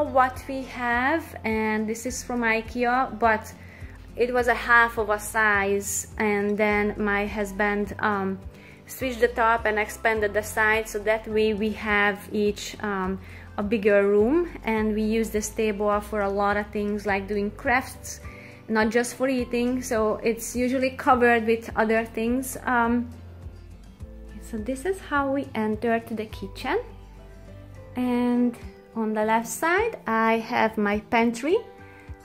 know what we have, and this is from IKEA, but it was a half of a size, and then my husband switched the top and expanded the side, so that way we have each a bigger room, and we use this table for a lot of things like doing crafts, not just for eating, so it's usually covered with other things. So this is how we entered the kitchen, and on the left side I have my pantry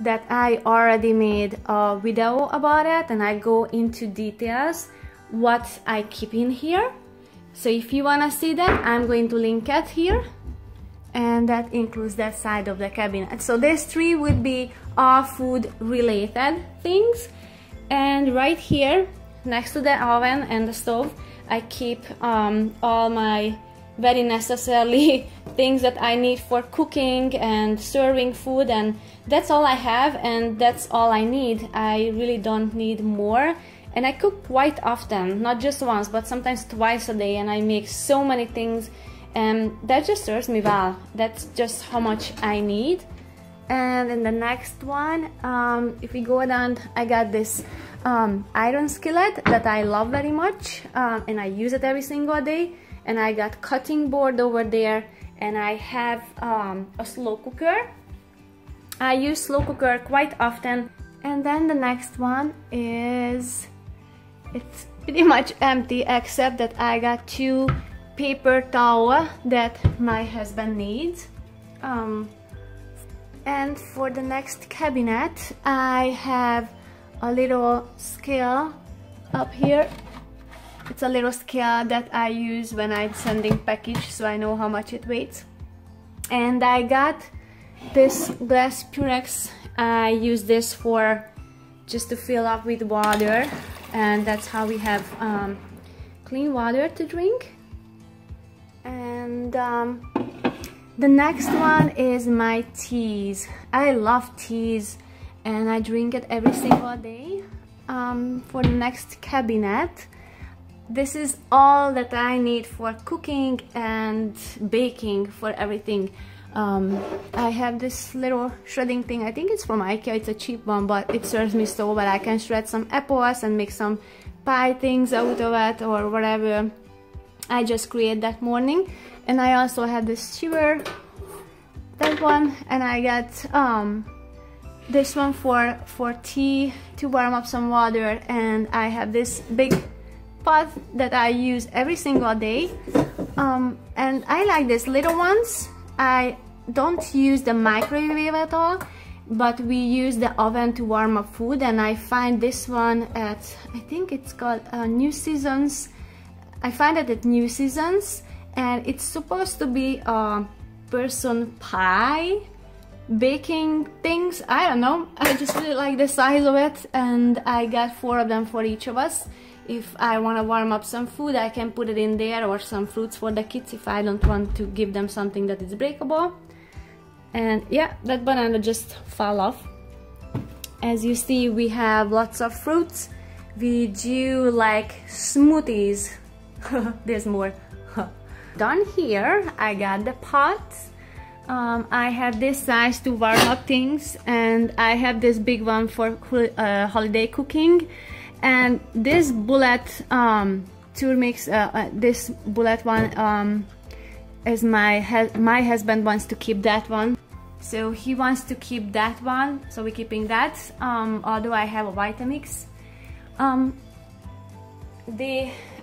that I already made a video about it, and I go into details what I keep in here. So if you want to see that, I'm going to link it here, and that includes that side of the cabinet. So these three would be all food related things, and right here next to the oven and the stove I keep all my very necessary things that I need for cooking and serving food, and that's all I have, and that's all I need. I really don't need more, and I cook quite often, not just once but sometimes twice a day, and I make so many things, and that just serves me well. That's just how much I need. And in the next one, if we go down, I got this iron skillet that I love very much, and I use it every single day. And I got cutting board over there, and I have a slow cooker. I use slow cooker quite often. And then the next one is, it's pretty much empty except that I got 2 paper towel that my husband needs. And for the next cabinet I have a little scale up here. It's a little scale that I use when I'm sending package, so I know how much it weighs. And I got this glass Purex. I use this for just to fill up with water, and that's how we have clean water to drink. And the next one is my teas. I love teas, and I drink it every single day. For the next cabinet, this is all that I need for cooking and baking, for everything. I have this little shredding thing. I think it's from IKEA. It's a cheap one, but it serves me so well. I can shred some apples and make some pie things out of it, or whatever I just create that morning. And I also have this shiver, that one, and I got this one for tea, to warm up some water. And I have this big pot that I use every single day, and I like these little ones. I don't use the microwave at all, but we use the oven to warm up food, and I find this one at, I think it's called New Seasons. I find it at New Seasons, and it's supposed to be a person pie baking things. I don't know, I just really like the size of it, and I got 4 of them for each of us. If I want to warm up some food, I can put it in there, or some fruits for the kids if I don't want to give them something that is breakable. And yeah, that banana just fell off. As you see, we have lots of fruits. We do like smoothies. There's more. Down here, I got the pots. I have this size to warm up things, and I have this big one for holiday cooking. And this bullet turmix, this bullet one, is my husband wants to keep that one, so he wants to keep that one, so we're keeping that. Although I have a Vitamix.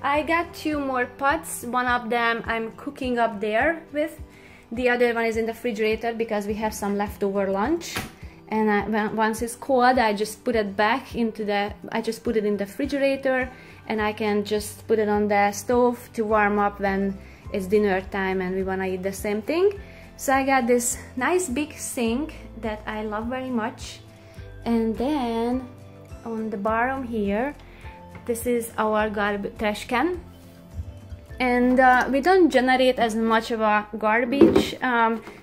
I got 2 more pots. One of them I'm cooking up there with. The other one is in the refrigerator because we have some leftover lunch. And once it's cold, I just put it back into I just put it in the refrigerator, and I can just put it on the stove to warm up when it's dinner time and we wanna eat the same thing. So I got this nice big sink that I love very much. And then on the bottom here, this is our trash can. And we don't generate as much of a garbage,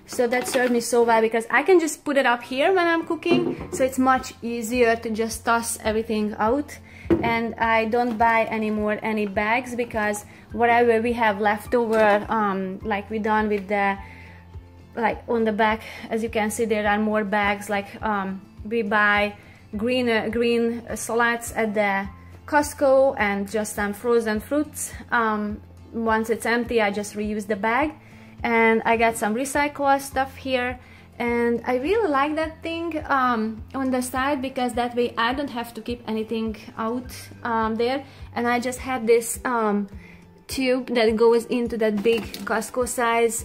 so that serves me so well because I can just put it up here when I'm cooking, so it's much easier to just toss everything out. And I don't buy anymore any bags, because whatever we have left over, like we done with the like on the back, as you can see, there are more bags. Like we buy green salads at the Costco and just some frozen fruits. Once it's empty, I just reuse the bag. And I got some recycled stuff here, and I really like that thing on the side, because that way I don't have to keep anything out there. And I just have this tube that goes into that big Costco size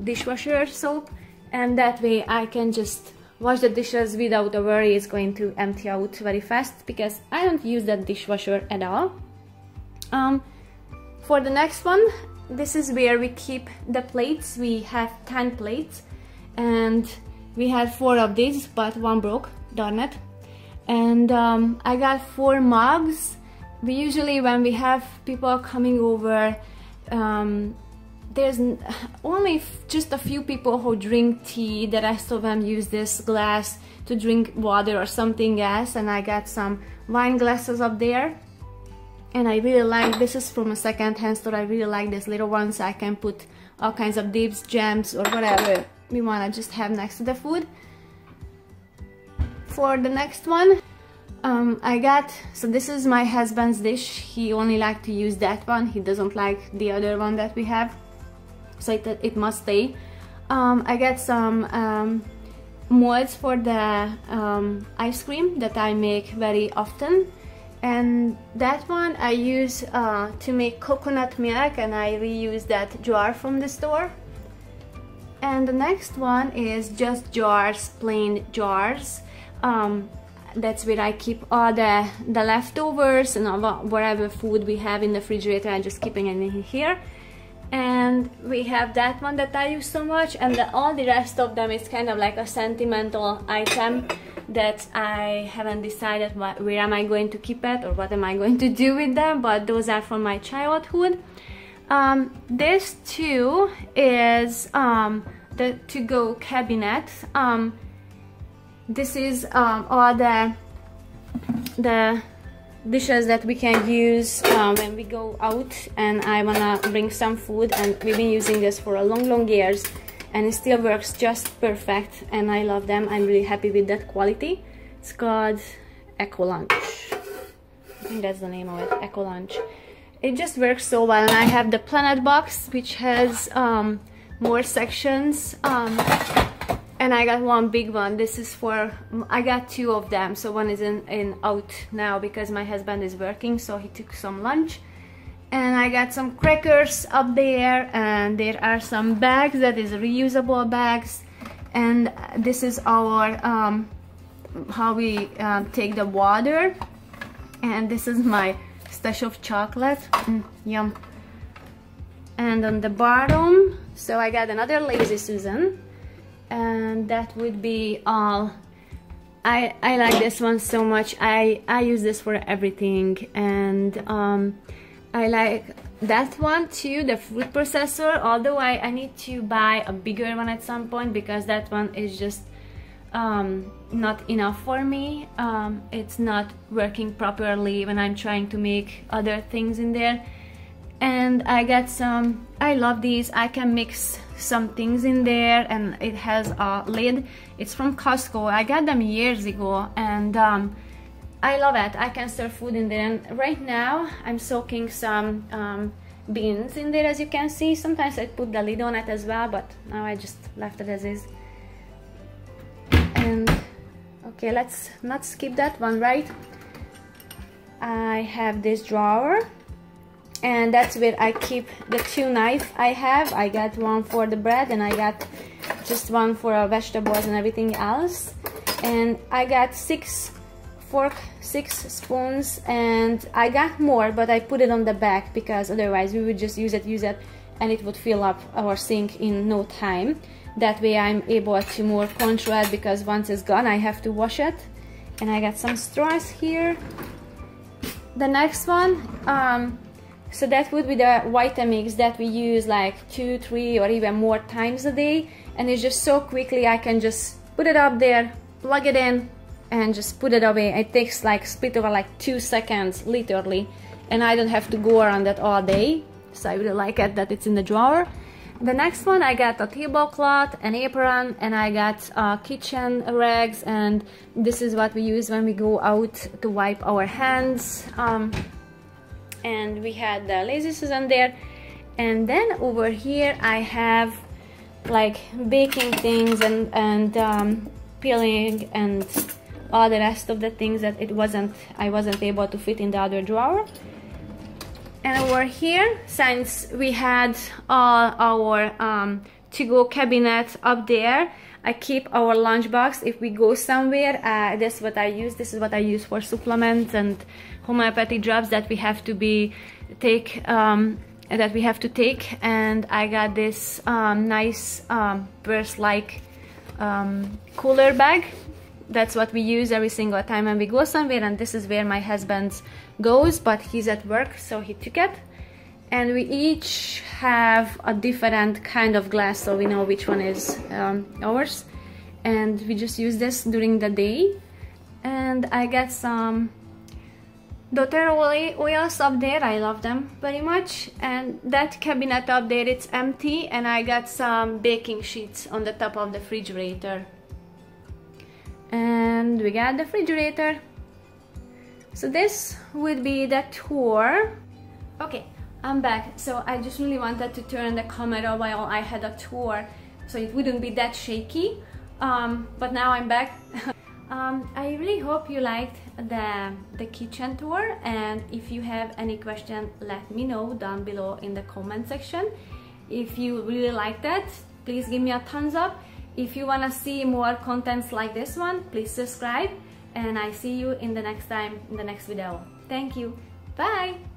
dishwasher soap, and that way I can just wash the dishes without a worry it's going to empty out very fast, because I don't use that dishwasher at all. For the next one, this is where we keep the plates. We have 10 plates, and we had 4 of these, but 1 broke, darn it. And I got 4 mugs. We usually, when we have people coming over, there's only just a few people who drink tea. The rest of them use this glass to drink water or something else, and I got some wine glasses up there. And I really like, this is from a second-hand store, I really like this little one, so I can put all kinds of dips, jams, or whatever we want to just have next to the food. For the next one, I got, so this is my husband's dish. He only likes to use that one. He doesn't like the other one that we have, so it must stay. I got some molds for the ice cream that I make very often. And that one I use to make coconut milk, and I reuse that jar from the store. And the next one is just jars, plain jars. That's where I keep all the leftovers and whatever food we have in the refrigerator. I'm just keeping it in here. And we have that one that I use so much, and all the rest of them is kind of like a sentimental item that I haven't decided where am I going to keep it or what am I going to do with them, but those are from my childhood. This too is the to-go cabinet. This is all the dishes that we can use when we go out and I wanna bring some food, and we've been using this for a long years, and it still works just perfect, and I love them. I'm really happy with that quality. It's called Eco Lunch. I think that's the name of it, Eco Lunch. It just works so well. And I have the Planet box, which has more sections, and I got one big one. This is for, I got 2 of them, so one is in out now because my husband is working, so he took some lunch. And I got some crackers up there, and there are some bags that is reusable bags. And this is our how we take the water. And this is my stash of chocolate. Yum. And on the bottom, so I got another Lazy Susan, and that would be all. I like this one so much. I use this for everything, and I like that one too, the fruit processor, although I need to buy a bigger one at some point because that one is just not enough for me. It's not working properly when I'm trying to make other things in there. And I got some, I love these, I can mix some things in there, and it has a lid. It's from Costco. I got them years ago, and I love it. I can serve food in there. And right now I'm soaking some beans in there, as you can see. Sometimes I put the lid on it as well, but now I just left it as is. And okay, let's not skip that one, right? I have this drawer, and that's where I keep the 2 knives I have. I got one for the bread, and I got just one for vegetables and everything else. And I got 6 forks, 6 spoons, and I got more, but I put it on the back because otherwise we would just use it, and it would fill up our sink in no time. That way I'm able to more control it, because once it's gone I have to wash it. And I got some straws here. The next one, so that would be the Vitamix that we use like 2, 3 or even more times a day, and it's just so quickly I can just put it up there, plug it in, and just put it away. It takes like split over like 2 seconds literally, and I don't have to go around that all day, so I really like it that it's in the drawer. The next one, I got a tablecloth, an apron, and I got kitchen rags, and this is what we use when we go out to wipe our hands. And we had the Lazy Susan there. And then over here I have like baking things and peeling and all the rest of the things that I wasn't able to fit in the other drawer. And over here, since we had all our to-go cabinet up there, I keep our lunchbox if we go somewhere. That's what I use. This is what I use for supplements and homeopathic drops that we have to take. And I got this nice purse-like cooler bag. That's what we use every single time when we go somewhere, and this is where my husband goes, but he's at work, so he took it. And we each have a different kind of glass, so we know which one is ours. And we just use this during the day. And I got some doTERRA oils up there. I love them very much. And that cabinet up there, it's empty, and I got some baking sheets on the top of the refrigerator. And we got the refrigerator. So this would be the tour. Okay, I'm back. So I just really wanted to turn the camera while I had a tour so it wouldn't be that shaky. But now I'm back. I really hope you liked the kitchen tour, and if you have any question, let me know down below in the comment section. If you really like that, please give me a thumbs up. If you want to see more contents like this one, please subscribe, and I see you in the next time in the next video. Thank you. Bye.